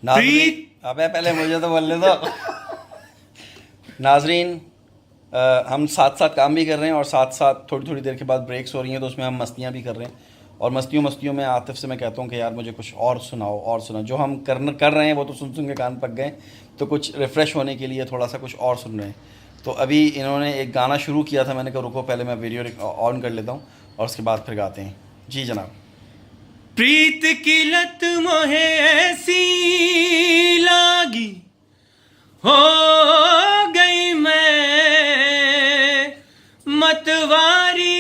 नाज़रीन, अबे पहले मुझे तो बोलने दो। नाज़रीन, हम साथ साथ काम भी कर रहे हैं और साथ साथ थोड़ी थोड़ी देर के बाद ब्रेक्स हो रही हैं, तो उसमें हम मस्तियाँ भी कर रहे हैं। और मस्तियों में आतिफ से मैं कहता हूँ कि यार मुझे कुछ और सुनाओ और सुनाओ। जो हम कर रहे हैं वो तो सुन सुन के कान पक गए, तो कुछ रिफ़्रेश होने के लिए थोड़ा सा कुछ और सुन रहे हैं। तो अभी इन्होंने एक गाना शुरू किया था, मैंने कहा रुको पहले मैं वीडियो ऑन कर लेता हूँ और उसके बाद फिर गाते हैं। जी जनाब। प्रीत की लत मोहे ऐसी लागी, हो गई मैं मतवारी,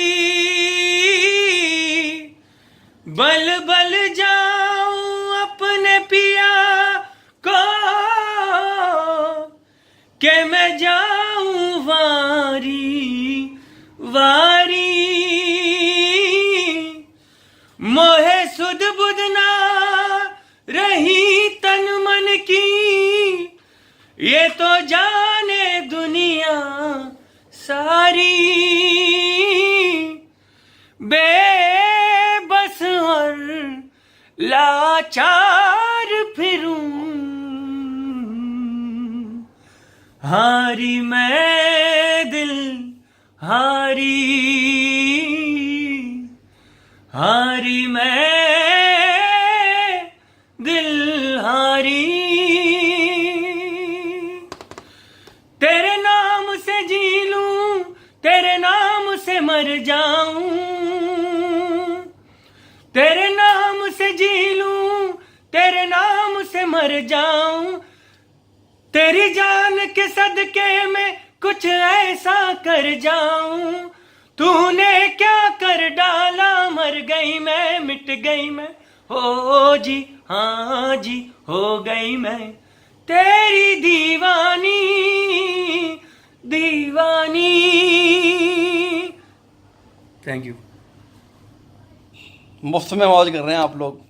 बल बल जाऊं अपने पिया को, के मैं जाऊं वारी वारी। मोहे सुध बुध ना रही तन मन की, ये तो जाने दुनिया सारी। बेबस और लाचार फिरूं, हारी मैं दिल हारी, हारी मैं दिल हारी। तेरे नाम से जी लूं, तेरे नाम से मर जाऊं, तेरे नाम से जी लूं, तेरे नाम से मर जाऊं। तेरी जान के सदके में कुछ ऐसा कर जाऊं, तूने क्या कर डाला, मर गई मैं मिट गई मैं, हो जी हाँ जी हो गई मैं तेरी दीवानी दीवानी। Thank you. मुफ्त में मौज कर रहे हैं आप लोग।